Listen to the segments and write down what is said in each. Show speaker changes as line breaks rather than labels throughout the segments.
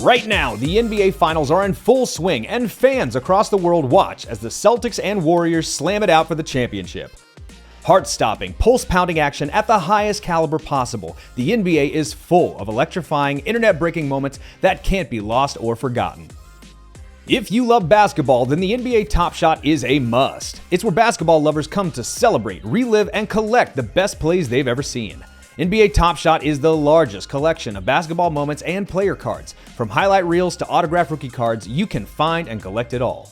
Right now, the NBA Finals are in full swing, and fans across the world watch as the Celtics and Warriors slam it out for the championship. Heart-stopping, pulse-pounding action at the highest caliber possible, the NBA is full of electrifying, internet-breaking moments that can't be lost or forgotten. If you love basketball, then the NBA Top Shot is a must. It's where basketball lovers come to celebrate, relive, and collect the best plays they've ever seen. NBA Top Shot is the largest collection of basketball moments and player cards. From highlight reels to autographed rookie cards, you can find and collect it all.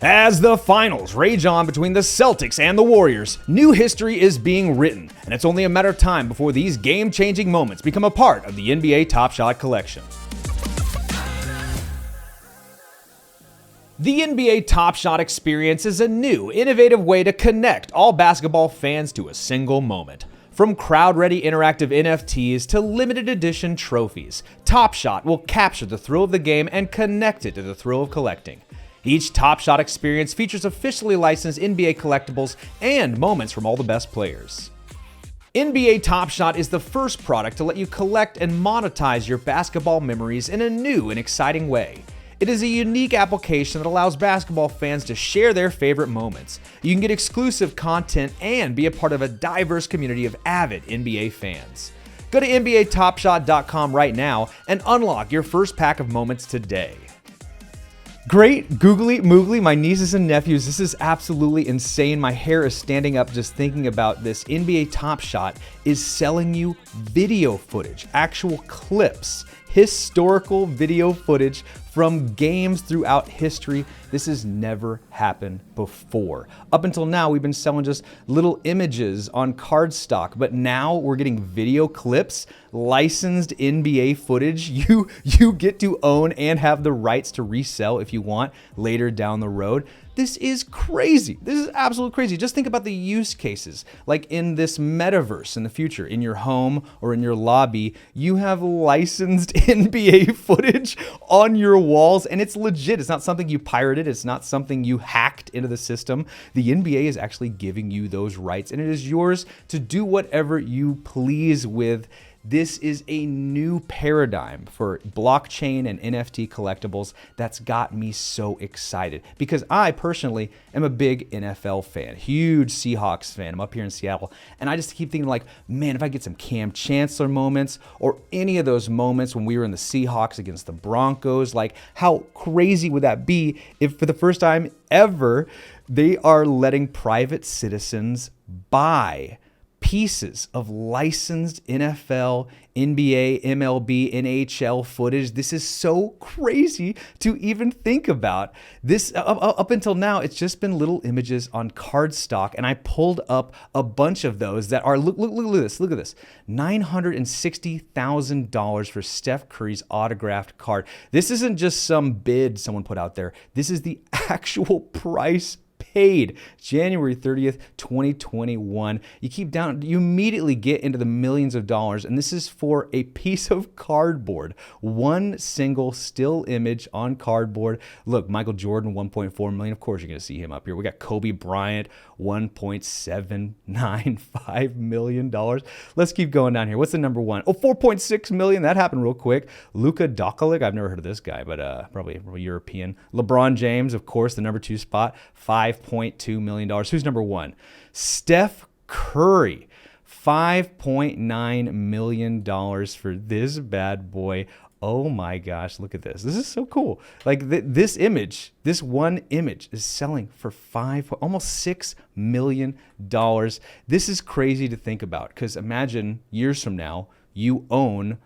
As the finals rage on between the Celtics and the Warriors, new history is being written, and it's only a matter of time before these game-changing moments become a part of the NBA Top Shot collection. The NBA Top Shot experience is a new, innovative way to connect all basketball fans to a single moment. From crowd-ready interactive NFTs to limited edition trophies, Top Shot will capture the thrill of the game and connect it to the thrill of collecting. Each Top Shot experience features officially licensed NBA collectibles and moments from all the best players. NBA Top Shot is the first product to let you collect and monetize your basketball memories in a new and exciting way. It is a unique application that allows basketball fans to share their favorite moments. You can get exclusive content and be a part of a diverse community of avid NBA fans. Go to NBATopShot.com right now and unlock your first pack of moments today. Great googly moogly, my nieces and nephews, this is absolutely insane. My hair is standing up just thinking about this. NBA Top Shot is selling you video footage, actual clips, historical video footage from games throughout history. This has never happened before. Up until now, we've been selling just little images on cardstock, but now we're getting video clips, licensed NBA footage. You get to own and have the rights to resell if you want later down the road. This is crazy. This is absolutely crazy. Just think about the use cases. Like in this metaverse in the future, in your home or in your lobby, you have licensed NBA footage on your walls, and it's legit. It's not something you pirated. It's not something you hacked into the system. The NBA is actually giving you those rights, and it is yours to do whatever you please with. This is a new paradigm for blockchain and NFT collectibles that's got me so excited because I personally am a big NFL fan, huge Seahawks fan. I'm up here in Seattle, and I just keep thinking like, man, if I get some Cam Chancellor moments or any of those moments when we were in the Seahawks against the Broncos, like how crazy would that be if for the first time ever they are letting private citizens buy pieces of licensed NFL, NBA, MLB, NHL footage. This is so crazy to even think about. This up until now, it's just been little images on cardstock, and I pulled up a bunch of those that are look at this, $960,000 for Steph Curry's autographed card. This isn't just some bid someone put out there. This is the actual price paid January 30th, 2021. You immediately get into the millions of dollars, and this is for a piece of cardboard. One single still image on cardboard. Look, Michael Jordan, $1.4 million. Of course, you're going to see him up here. We got Kobe Bryant, $1.795 million. Let's keep going down here. What's the number one? Oh, $4.6 million. That happened real quick. Luka Doncic. I've never heard of this guy, but probably European. LeBron James, of course, the number 2 spot, $5.2 million. Who's number 1? Steph Curry, $5.9 million for this bad boy. Oh my gosh, look at this. This is so cool. Like this image, this one image is selling for almost $6 million. This is crazy to think about because imagine years from now, you own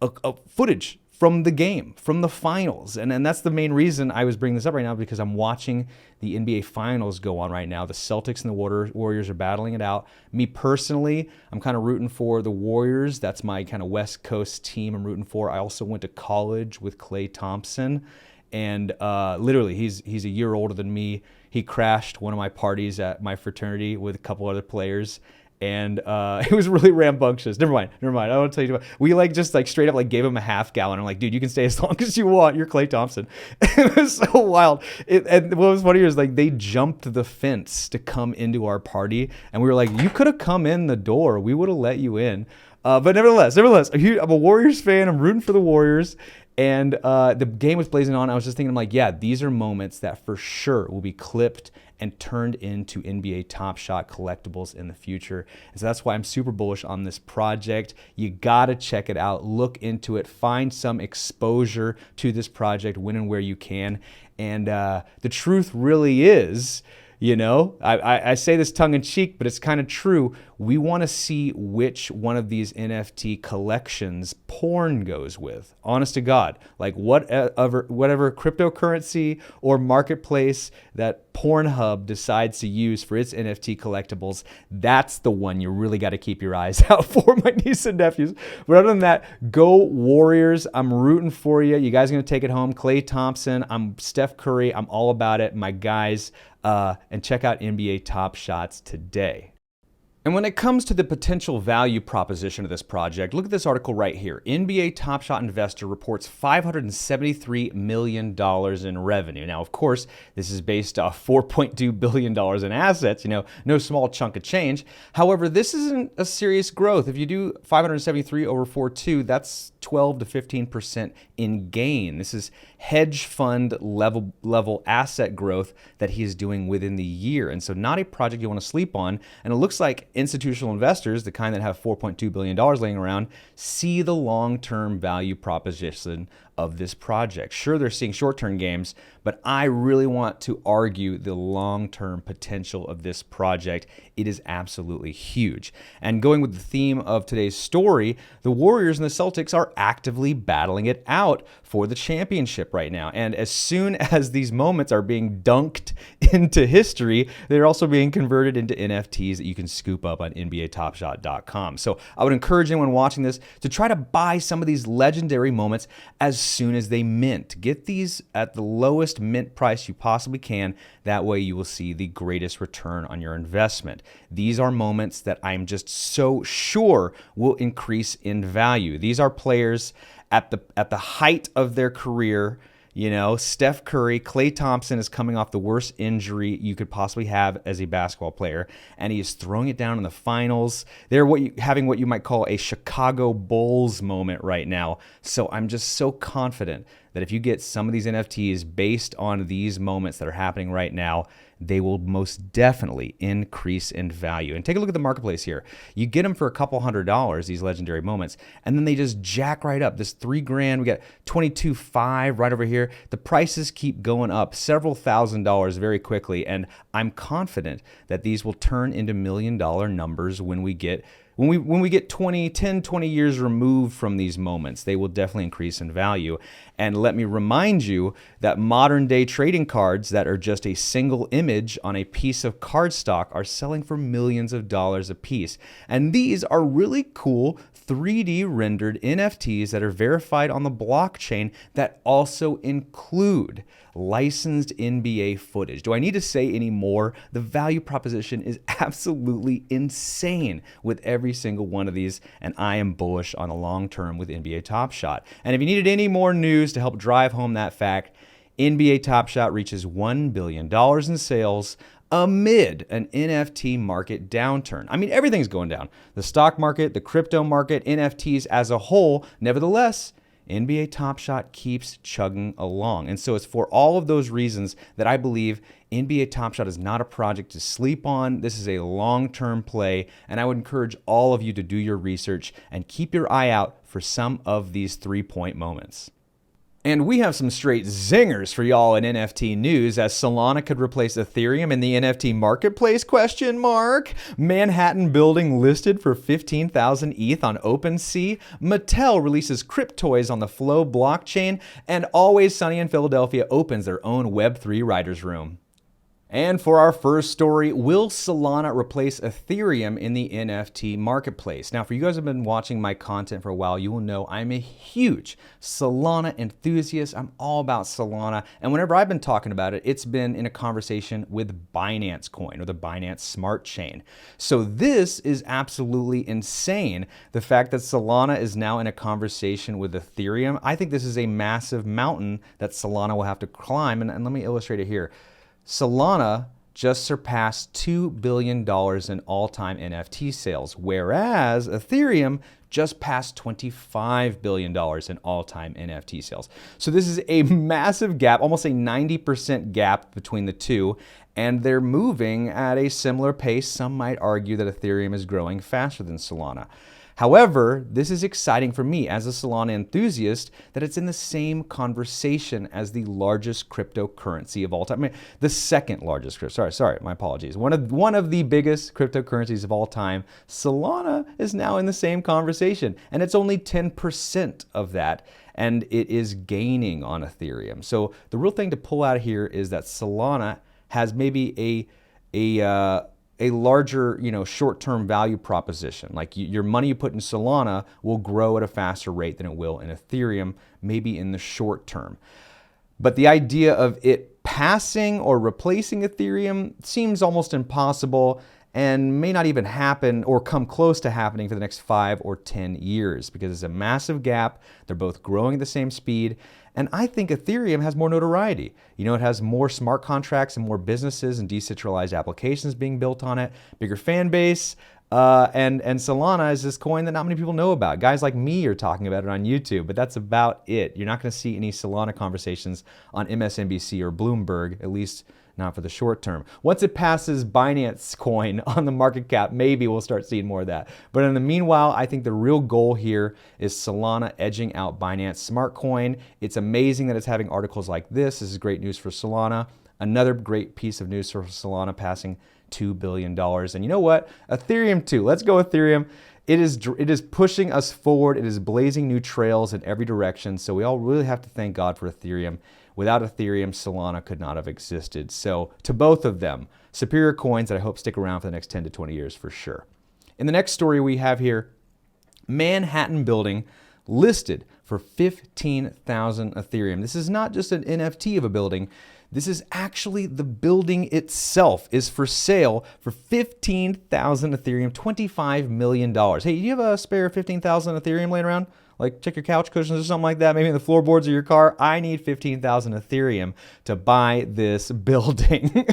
a footage from the game, from the finals. And that's the main reason I was bringing this up right now because I'm watching the NBA Finals go on right now. The Celtics and the Warriors are battling it out. Me personally, I'm kind of rooting for the Warriors. That's my kind of West Coast team I'm rooting for. I also went to college with Klay Thompson. And literally, he's a year older than me. He crashed one of my parties at my fraternity with a couple other players. And it was really rambunctious. Never mind. I don't want to tell you about. We just straight up gave him a half gallon. I'm like, dude, you can stay as long as you want. You're Klay Thompson. It was so wild. And what was funny is they jumped the fence to come into our party, and we were like, you could have come in the door. We would have let you in. But nevertheless, I'm a Warriors fan. I'm rooting for the Warriors. And the game was blazing on. I was just thinking, I'm like, yeah, these are moments that for sure will be clipped and turned into NBA Top Shot collectibles in the future. And so that's why I'm super bullish on this project. You gotta check it out, look into it, find some exposure to this project when and where you can. And the truth really is, you know, I say this tongue in cheek, but it's kind of true. We want to see which one of these NFT collections porn goes with. Honest to God, like whatever cryptocurrency or marketplace that Pornhub decides to use for its NFT collectibles, that's the one you really got to keep your eyes out for, my niece and nephews. But other than that, go Warriors. I'm rooting for you. You guys are going to take it home. Klay Thompson. I'm Steph Curry. I'm all about it. My guys. And check out NBA Top Shots today. And when it comes to the potential value proposition of this project, look at this article right here. NBA Top Shot investor reports $573 million in revenue. Now, of course, this is based off $4.2 billion in assets, you know, no small chunk of change. However, this isn't a serious growth. If you do 573 over 4.2, that's 12 to 15% in gain. This is hedge fund level asset growth that he is doing within the year. And so not a project you want to sleep on. And it looks like institutional investors, the kind that have $4.2 billion laying around, see the long-term value proposition of this project. Sure, they're seeing short-term gains, but I really want to argue the long-term potential of this project. It is absolutely huge. And going with the theme of today's story, the Warriors and the Celtics are actively battling it out for the championship right now. And as soon as these moments are being dunked into history, they're also being converted into NFTs that you can scoop up on NBATopShot.com. So I would encourage anyone watching this to try to buy some of these legendary moments as soon as they mint. Get these at the lowest mint price you possibly can. That way you will see the greatest return on your investment. These are moments that I'm just so sure will increase in value. These are players at the height of their career. You know, Steph Curry, Klay Thompson is coming off the worst injury you could possibly have as a basketball player, and he is throwing it down in the finals. They're having what you might call a Chicago Bulls moment right now. So I'm just so confident that if you get some of these NFTs based on these moments that are happening right now, they will most definitely increase in value. And take a look at the marketplace here. You get them for a couple $100, these legendary moments, and then they just jack right up. This $3,000, we got 22.5 right over here. The prices keep going up several $1,000s very quickly, and I'm confident that these will turn into $1 million numbers when we get 10, 20 years removed from these moments. They will definitely increase in value. And let me remind you that modern day trading cards that are just a single image on a piece of cardstock are selling for millions of dollars a piece. And these are really cool 3D rendered NFTs that are verified on the blockchain that also include licensed NBA footage. Do I need to say any more? The value proposition is absolutely insane with every single one of these, and I am bullish on the long term with NBA Top Shot. And if you needed any more news to help drive home that fact, NBA Top Shot reaches $1 billion in sales amid an NFT market downturn. I mean, everything's going down. The stock market, the crypto market, NFTs as a whole. Nevertheless, NBA Top Shot keeps chugging along. And so it's for all of those reasons that I believe NBA Top Shot is not a project to sleep on. This is a long-term play, and I would encourage all of you to do your research and keep your eye out for some of these three-point moments. And we have some straight zingers for y'all in NFT news, as Solana could replace Ethereum in the NFT marketplace, ? Manhattan building listed for 15,000 ETH on OpenSea. Mattel releases Cryptoys on the Flow blockchain. And Always Sunny in Philadelphia opens their own Web3 writers room. And for our first story, will Solana replace Ethereum in the NFT marketplace? Now, for you guys who have been watching my content for a while, you will know I'm a huge Solana enthusiast. I'm all about Solana. And whenever I've been talking about it, it's been in a conversation with Binance Coin or the Binance Smart Chain. So this is absolutely insane. The fact that Solana is now in a conversation with Ethereum, I think this is a massive mountain that Solana will have to climb. And let me illustrate it here. Solana just surpassed $2 billion in all-time NFT sales, whereas Ethereum just passed $25 billion in all-time NFT sales. So this is a massive gap, almost a 90% gap between the two, and they're moving at a similar pace. Some might argue that Ethereum is growing faster than Solana. However, this is exciting for me as a Solana enthusiast that it's in the same conversation as the largest cryptocurrency of all time. I mean, the second largest, sorry, my apologies. One of the biggest cryptocurrencies of all time. Solana is now in the same conversation, and it's only 10% of that, and it is gaining on Ethereum. So the real thing to pull out here is that Solana has maybe a larger, short-term value proposition. Like your money you put in Solana will grow at a faster rate than it will in Ethereum, maybe in the short term. But the idea of it passing or replacing Ethereum seems almost impossible and may not even happen or come close to happening for the next 5 or 10 years because it's a massive gap. They're both growing at the same speed. And I think Ethereum has more notoriety. It has more smart contracts and more businesses and decentralized applications being built on it, bigger fan base. And Solana is this coin that not many people know about. Guys like me are talking about it on YouTube, but that's about it. You're not going to see any Solana conversations on MSNBC or Bloomberg, at least not for the short term. Once it passes Binance coin on the market cap, maybe we'll start seeing more of that. But in the meanwhile, I think the real goal here is Solana edging out Binance Smart Coin. It's amazing that it's having articles like this. This is great news for Solana. Another great piece of news for Solana passing $2 billion. And you know what? Ethereum too. Let's go Ethereum. It is pushing us forward. It is blazing new trails in every direction. So we all really have to thank God for Ethereum. Without Ethereum, Solana could not have existed. So to both of them, superior coins that I hope stick around for the next 10 to 20 years for sure. In the next story we have here, Manhattan building listed for 15,000 Ethereum. This is not just an NFT of a building. This is actually the building itself is for sale for 15,000 Ethereum, $25 million. Hey, do you have a spare 15,000 Ethereum laying around? Like check your couch cushions or something like that, maybe in the floorboards of your car. I need 15,000 Ethereum to buy this building.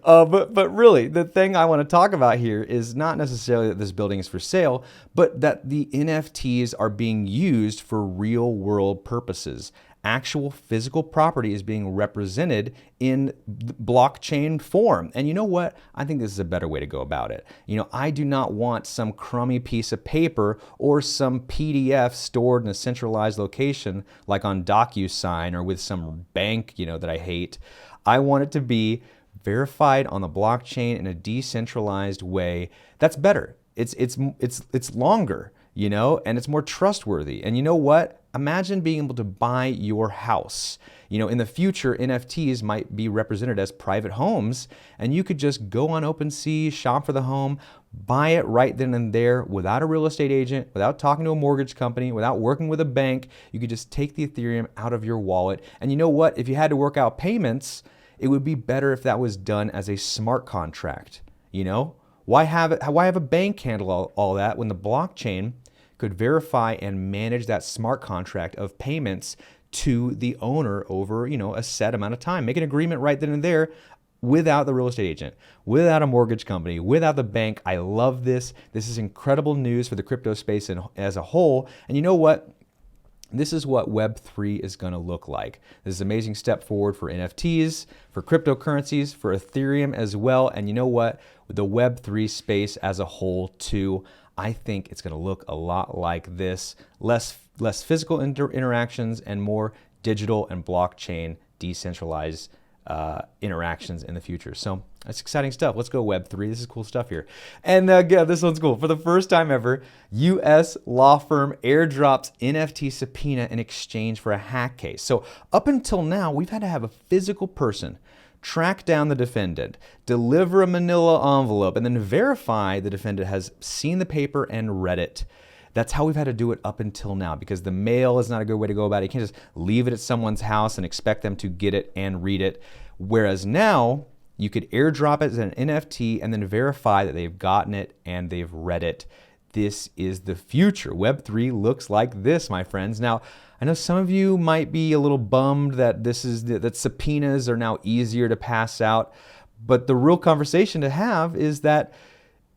But really, the thing I want to talk about here is not necessarily that this building is for sale, but that the NFTs are being used for real world purposes. Actual physical property is being represented in blockchain form. And you know what? I think this is a better way to go about it. I do not want some crummy piece of paper or some PDF stored in a centralized location like on DocuSign or with some bank, that I hate. I want it to be verified on the blockchain in a decentralized way. That's better. It's longer, and it's more trustworthy. And you know what? Imagine being able to buy your house. In the future, NFTs might be represented as private homes, and you could just go on OpenSea, shop for the home, buy it right then and there without a real estate agent, without talking to a mortgage company, without working with a bank. You could just take the Ethereum out of your wallet. And you know what? If you had to work out payments, it would be better if that was done as a smart contract. Why have a bank handle all that when the blockchain could verify and manage that smart contract of payments to the owner over, a set amount of time. Make an agreement right then and there without the real estate agent, without a mortgage company, without the bank. I love this. This is incredible news for the crypto space as a whole. And you know what? This is what Web3 is going to look like. This is an amazing step forward for NFTs, for cryptocurrencies, for Ethereum as well. And you know what? With the Web3 space as a whole too, I think it's going to look a lot like this. Less physical interactions and more digital and blockchain decentralized interactions in the future. So that's exciting stuff. Let's go Web3. This is cool stuff here. And yeah, this one's cool. For the first time ever, U.S. law firm airdrops NFT subpoena in exchange for a hack case. So up until now, we've had to have a physical person track down the defendant, deliver a manila envelope, and then verify the defendant has seen the paper and read it. That's how we've had to do it up until now because the mail is not a good way to go about it. You can't just leave it at someone's house and expect them to get it and read it. Whereas now, you could airdrop it as an NFT and then verify that they've gotten it and they've read it. This is the future. Web3 looks like this, my friends. Now, I know some of you might be a little bummed that that subpoenas are now easier to pass out, but the real conversation to have is that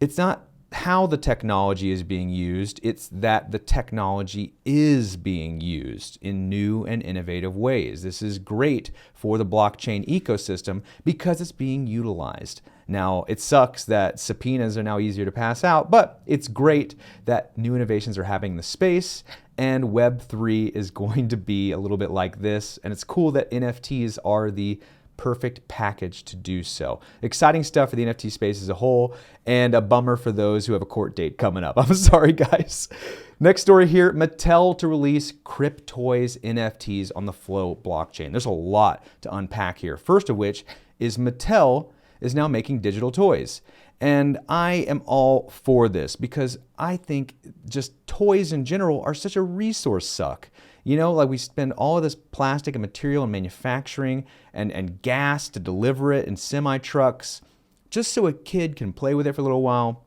it's not how the technology is being used, it's that the technology is being used in new and innovative ways. This is great for the blockchain ecosystem because it's being utilized. Now, it sucks that subpoenas are now easier to pass out, but it's great that new innovations are happening in the space, and Web3 is going to be a little bit like this, and it's cool that NFTs are the perfect package to do so. Exciting stuff for the NFT space as a whole, and a bummer for those who have a court date coming up. I'm sorry, guys. Next story here, Mattel to release Cryptoys NFTs on the Flow blockchain. There's a lot to unpack here. First of which is Mattel is now making digital toys. And I am all for this because I think just toys in general are such a resource suck. You know, like we spend all of this plastic and material and manufacturing and gas to deliver it in semi-trucks just so a kid can play with it for a little while,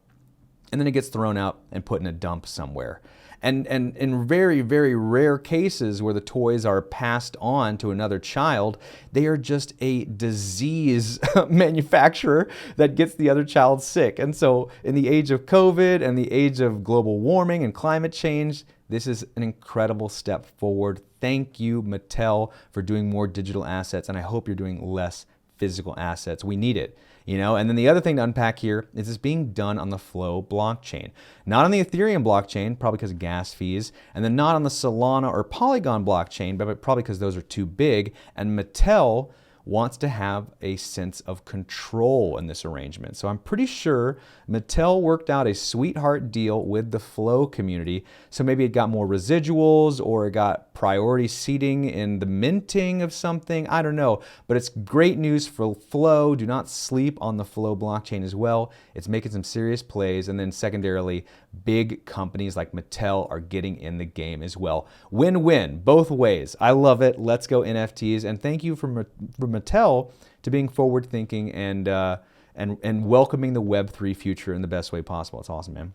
and then it gets thrown out and put in a dump somewhere. And in very, very rare cases where the toys are passed on to another child, they are just a disease manufacturer that gets the other child sick. And so in the age of COVID and the age of global warming and climate change, this is an incredible step forward. Thank you, Mattel, for doing more digital assets, and I hope you're doing less physical assets. We need it. You know, and then the other thing to unpack here is it's being done on the Flow blockchain, not on the Ethereum blockchain, probably because of gas fees, and then not on the Solana or Polygon blockchain, but probably because those are too big. And Mattel wants to have a sense of control in this arrangement. So I'm pretty sure Mattel worked out a sweetheart deal with the Flow community. So maybe it got more residuals or it got priority seating in the minting of something. I don't know, but it's great news for Flow. Do not sleep on the Flow blockchain as well. It's making some serious plays. And then secondarily, big companies like Mattel are getting in the game as well. Win-win, both ways. I love it. Let's go NFTs. And thank you for Mattel to being forward-thinking and welcoming the Web3 future in the best way possible. It's awesome, man.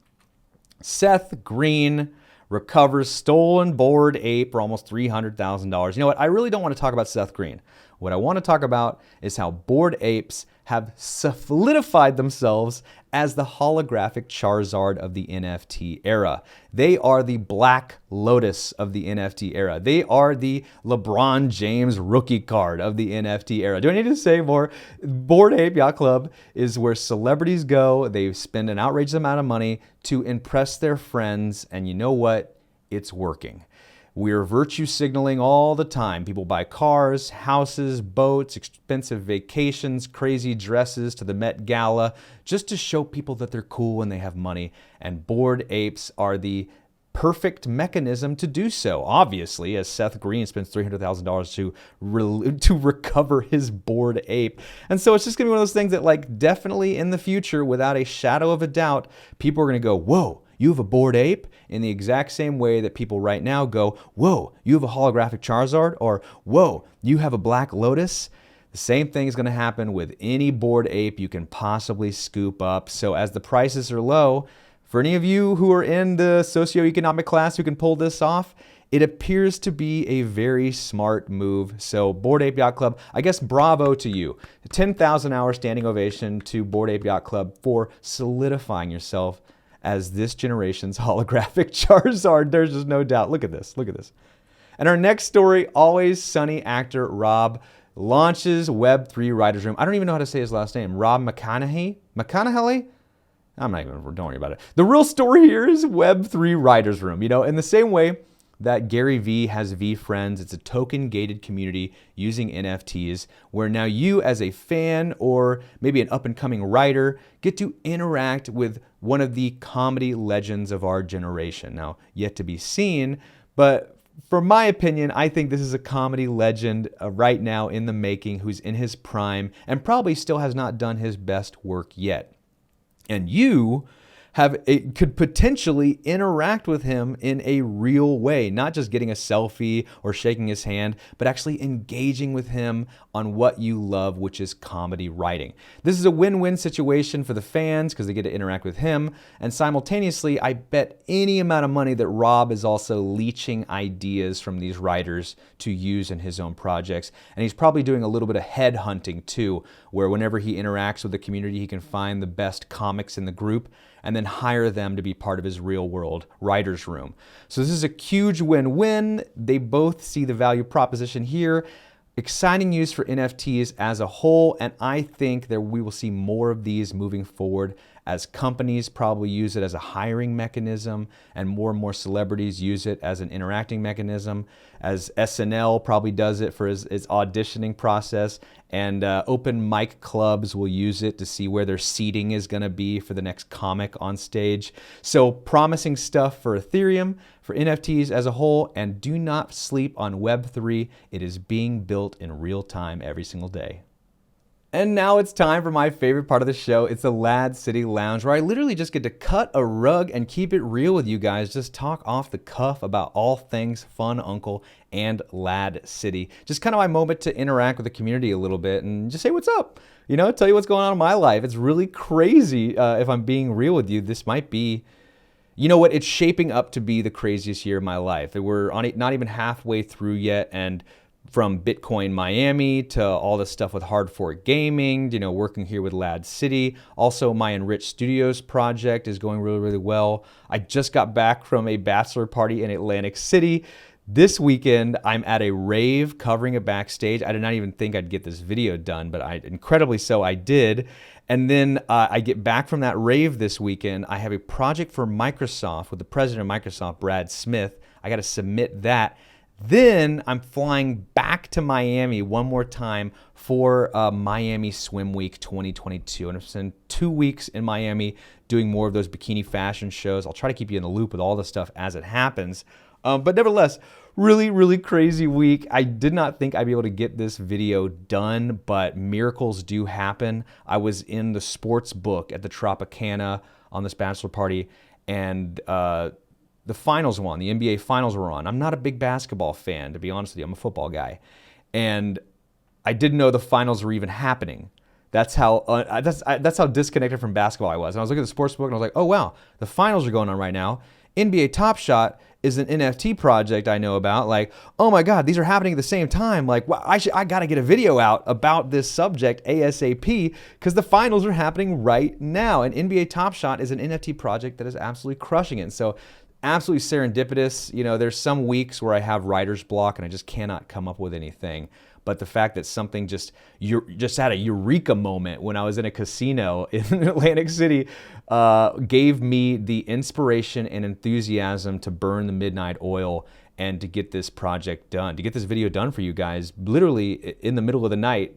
Seth Green recovers stolen Bored Ape for almost $300,000. You know what? I really don't want to talk about Seth Green. What I want to talk about is how Bored Apes have solidified themselves as the holographic Charizard of the NFT era. They are the Black Lotus of the NFT era. They are the LeBron James rookie card of the NFT era. Do I need to say more? Bored Ape Yacht Club is where celebrities go. They spend an outrageous amount of money to impress their friends, and you know what? It's working. We're virtue signaling all the time. People buy cars, houses, boats, expensive vacations, crazy dresses to the Met Gala, just to show people that they're cool and they have money. And Bored Apes are the perfect mechanism to do so, obviously, as Seth Green spends $300,000 to recover his Bored Ape. And so it's just gonna be one of those things that, like, definitely in the future, without a shadow of a doubt, people are gonna go, whoa, you have a Bored Ape? In the exact same way that people right now go, whoa, you have a holographic Charizard? Or, whoa, you have a Black Lotus? The same thing is going to happen with any Bored Ape you can possibly scoop up. So as the prices are low, for any of you who are in the socioeconomic class who can pull this off, it appears to be a very smart move. So Bored Ape Yacht Club, I guess bravo to you. 10,000 hour standing ovation to Bored Ape Yacht Club for solidifying yourself as this generation's holographic Charizard. There's just no doubt. Look at this. Look at this. And our next story, Always Sunny actor Rob launches Web3 Writers Room. I don't even know how to say his last name. Rob McElhenney? McElhenney? I'm not even, don't worry about it. The real story here is Web3 Writers Room. You know, in the same way that Gary Vee has V Friends, it's a token-gated community using NFTs where now you as a fan or maybe an up-and-coming writer get to interact with one of the comedy legends of our generation. Now, yet to be seen, but for my opinion, I think this is a comedy legend right now in the making who's in his prime and probably still has not done his best work yet. And you could potentially interact with him in a real way, not just getting a selfie or shaking his hand, but actually engaging with him on what you love, which is comedy writing. This is a win-win situation for the fans because they get to interact with him, and simultaneously, I bet any amount of money that Rob is also leeching ideas from these writers to use in his own projects, and he's probably doing a little bit of head hunting too, where whenever he interacts with the community, he can find the best comics in the group and then and hire them to be part of his real world writer's room. So this is a huge win-win. They both see the value proposition here. Exciting use for NFTs as a whole, and I think that we will see more of these moving forward as companies probably use it as a hiring mechanism and more celebrities use it as an interacting mechanism, as SNL probably does it for its auditioning process, and open mic clubs will use it to see where their seating is going to be for the next comic on stage. So promising stuff for Ethereum, for NFTs as a whole, and do not sleep on Web3. It is being built in real time every single day. And now it's time for my favorite part of the show. It's the Ladz Lounge, where I literally just get to cut a rug and keep it real with you guys. Just talk off the cuff about all things fununcle and Ladz City. Just kind of my moment to interact with the community a little bit and just say what's up. You know, tell you what's going on in my life. It's really crazy. If I'm being real with you, this might be, you know what, it's shaping up to be the craziest year of my life. We're not even halfway through yet, and from Bitcoin Miami to all this stuff with hard fork gaming, you know, working here with Ladz City. Also, my Enriched Studios project is going really, really well. I just got back from a bachelor party in Atlantic City. This weekend, I'm at a rave covering it backstage. I did not even think I'd get this video done, but incredibly so, I did. And then I get back from that rave this weekend. I have a project for Microsoft with the president of Microsoft, Brad Smith. I got to submit that. Then I'm flying back to Miami one more time for Miami Swim Week 2022. And I've spent 2 weeks in Miami doing more of those bikini fashion shows. I'll try to keep you in the loop with all the stuff as it happens. But nevertheless, really, really crazy week. I did not think I'd be able to get this video done, but miracles do happen. I was in the sports book at the Tropicana on this bachelor party, and the finals were on. The NBA finals were on. I'm not a big basketball fan, to be honest with you. I'm a football guy. And I didn't know the finals were even happening. That's how disconnected from basketball I was. And I was looking at the sports book and I was like, oh, wow, the finals are going on right now. NBA Top Shot is an NFT project I know about. Like, oh my God, these are happening at the same time. Like, well, I got to get a video out about this subject ASAP because the finals are happening right now. And NBA Top Shot is an NFT project that is absolutely crushing it. And so absolutely serendipitous. You know, there's some weeks where I have writer's block and I just cannot come up with anything. But the fact that something just had a eureka moment when I was in a casino in Atlantic City gave me the inspiration and enthusiasm to burn the midnight oil and to get this project done, to get this video done for you guys, literally in the middle of the night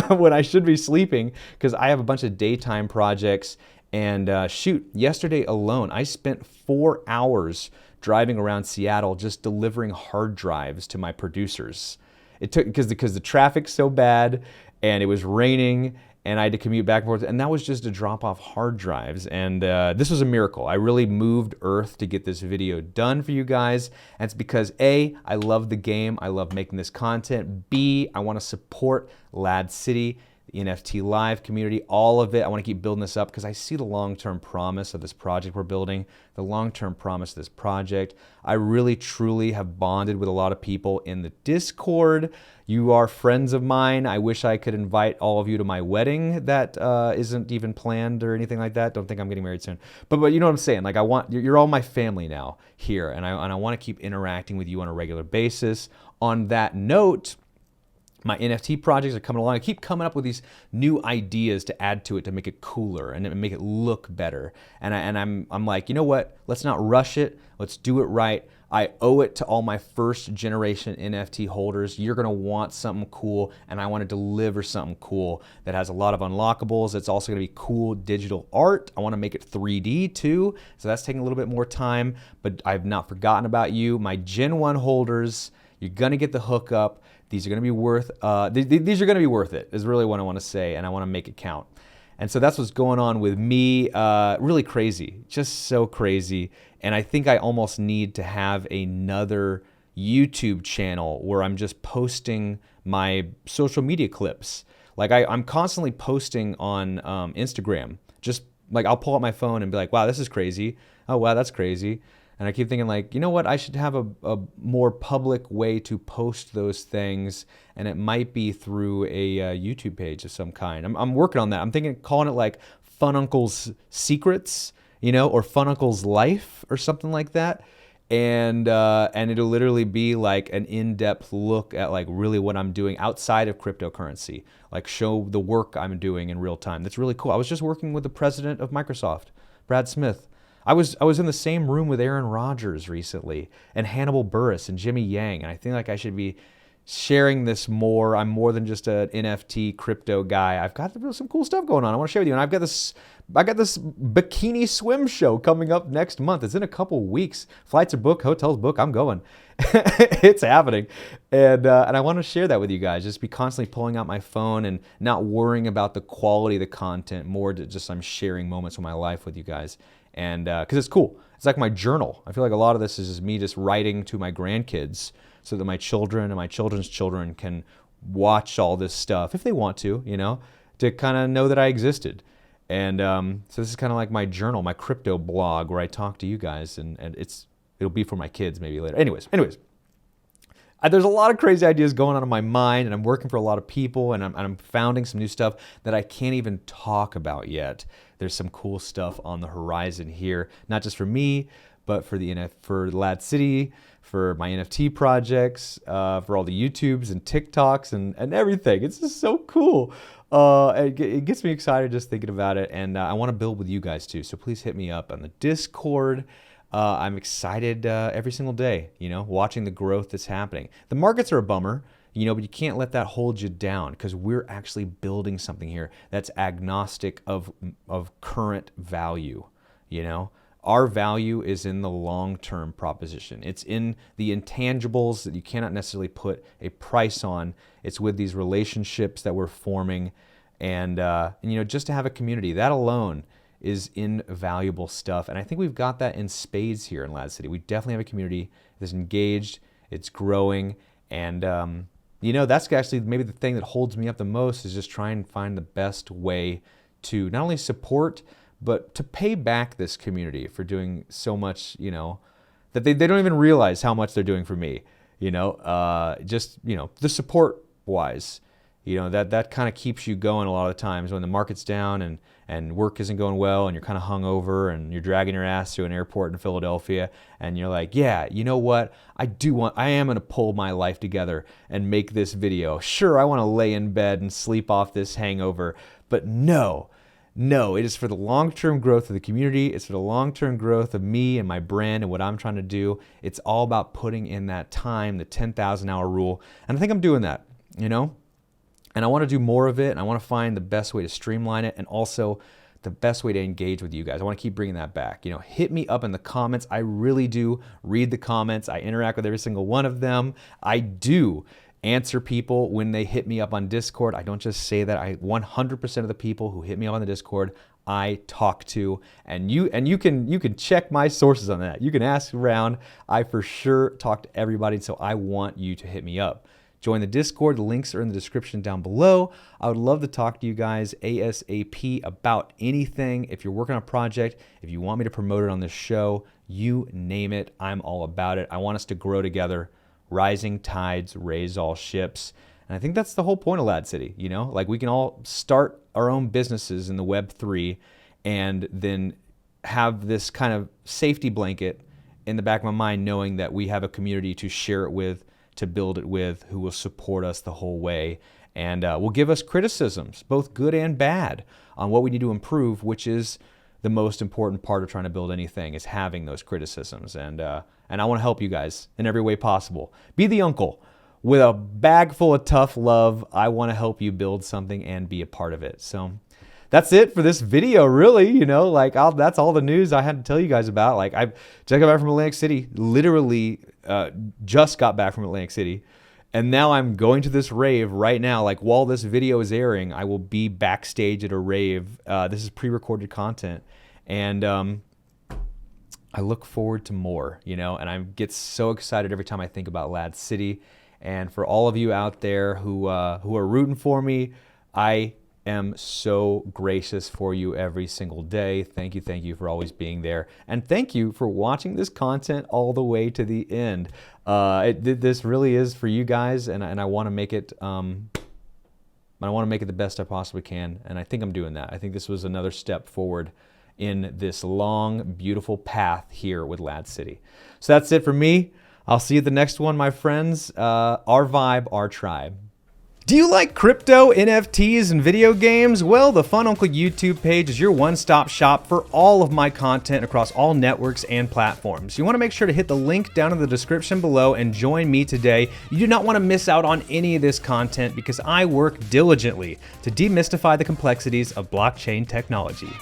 when I should be sleeping, because I have a bunch of daytime projects. And shoot, yesterday alone, I spent 4 hours driving around Seattle just delivering hard drives to my producers. It took, because the traffic's so bad and it was raining and I had to commute back and forth, and that was just to drop off hard drives. And this was a miracle. I really moved earth to get this video done for you guys. And it's because A, I love the game. I love making this content. B, I want to support Ladz City, the NFT Live community, all of it. I want to keep building this up because I see the long-term promise of this project we're building, the long-term promise of this project. I really, truly have bonded with a lot of people in the Discord. You are friends of mine. I wish I could invite all of you to my wedding that isn't even planned or anything like that. Don't think I'm getting married soon. But you know what I'm saying? Like, you're all my family now here, and I want to keep interacting with you on a regular basis. On that note, my NFT projects are coming along. I keep coming up with these new ideas to add to it to make it cooler and make it look better. And I'm like, you know what? Let's not rush it. Let's do it right. I owe it to all my first generation NFT holders. You're gonna want something cool, and I want to deliver something cool that has a lot of unlockables. It's also gonna be cool digital art. I want to make it 3D too, so that's taking a little bit more time. But I've not forgotten about you, my Gen 1 holders. You're gonna get the hookup. These are going to be worth. These are going to be worth it. Is really what I want to say, and I want to make it count. And so that's what's going on with me. Really crazy, just so crazy. And I think I almost need to have another YouTube channel where I'm just posting my social media clips. Like I'm constantly posting on Instagram. Just like I'll pull up my phone and be like, "Wow, this is crazy. Oh, wow, that's crazy." And I keep thinking like, you know what, I should have a more public way to post those things, and it might be through a YouTube page of some kind. I'm working on that. I'm thinking calling it like Fununcle's Secrets, or Fununcle's Life or something like that. And it'll literally be like an in-depth look at like really what I'm doing outside of cryptocurrency, like show the work I'm doing in real time. That's really cool. I was just working with the president of Microsoft, Brad Smith. I was in the same room with Aaron Rodgers recently and Hannibal Buress and Jimmy Yang, and I think like I should be sharing this more. I'm more than just an NFT crypto guy. I've got some cool stuff going on. I want to share with you. And I got this bikini swim show coming up next month. It's in a couple weeks. Flights are booked, hotels booked. I'm going. It's happening. And I want to share that with you guys. Just be constantly pulling out my phone and not worrying about the quality of the content. More to just I'm sharing moments of my life with you guys. And because it's cool. It's like my journal. I feel like a lot of this is just me just writing to my grandkids so that my children and my children's children can watch all this stuff if they want to, to kind of know that I existed. And so this is kind of like my journal, my crypto blog where I talk to you guys, and it'll be for my kids maybe later. Anyways, there's a lot of crazy ideas going on in my mind, and I'm working for a lot of people, and I'm founding some new stuff that I can't even talk about yet. There's some cool stuff on the horizon here, not just for me, but for for Ladz City, for my NFT projects, for all the YouTubes and TikToks and everything. It's just so cool. It gets me excited just thinking about it, and I want to build with you guys too. So please hit me up on the Discord. I'm excited every single day, watching the growth that's happening. The markets are a bummer, but you can't let that hold you down because we're actually building something here that's agnostic of current value, Our value is in the long-term proposition. It's in the intangibles that you cannot necessarily put a price on. It's with these relationships that we're forming, and just to have a community, that alone is invaluable stuff. And I think we've got that in spades here in Ladz City. We definitely have a community that's engaged, it's growing, and that's actually maybe the thing that holds me up the most is just trying to find the best way to not only support but to pay back this community for doing so much, that they don't even realize how much they're doing for me, the support wise, that kind of keeps you going a lot of the times when the market's down and work isn't going well and you're kind of hungover and you're dragging your ass to an airport in Philadelphia and you're like, yeah, you know what? I am going to pull my life together and make this video. Sure, I want to lay in bed and sleep off this hangover, but no, it is for the long-term growth of the community. It's for the long-term growth of me and my brand and what I'm trying to do. It's all about putting in that time, the 10,000-hour rule. And I think I'm doing that, And I want to do more of it. And I want to find the best way to streamline it and also the best way to engage with you guys. I want to keep bringing that back. Hit me up in the comments. I really do read the comments. I interact with every single one of them. I do answer people when they hit me up on Discord. I don't just say that. 100% of the people who hit me up on the Discord, I talk to, and you can check my sources on that. You can ask around. I for sure talk to everybody, so I want you to hit me up. Join the Discord. The links are in the description down below. I would love to talk to you guys ASAP about anything. If you're working on a project, if you want me to promote it on this show, you name it, I'm all about it. I want us to grow together. Rising tides raise all ships. And I think that's the whole point of Ladz City, Like we can all start our own businesses in the Web3 and then have this kind of safety blanket in the back of my mind knowing that we have a community to share it with, to build it with, who will support us the whole way and will give us criticisms, both good and bad, on what we need to improve, which is the most important part of trying to build anything, is having those criticisms. And I want to help you guys in every way possible. Be the uncle with a bag full of tough love. I want to help you build something and be a part of it. So that's it for this video, really. That's all the news I had to tell you guys about. I just got back from Atlantic City, literally just got back from Atlantic City. And now I'm going to this rave right now. While this video is airing, I will be backstage at a rave. This is pre-recorded content. And I look forward to more, and I get so excited every time I think about Ladz City. And for all of you out there who are rooting for me, I am so gracious for you every single day. Thank you for always being there. And thank you for watching this content all the way to the end. This really is for you guys, and I want to make it the best I possibly can. And I think I'm doing that. I think this was another step forward in this long, beautiful path here with Ladz City. So that's it for me. I'll see you at the next one, my friends. Our vibe, our tribe. Do you like crypto, NFTs, and video games? Well, the Fununcle YouTube page is your one-stop shop for all of my content across all networks and platforms. You want to make sure to hit the link down in the description below and join me today. You do not want to miss out on any of this content because I work diligently to demystify the complexities of blockchain technology.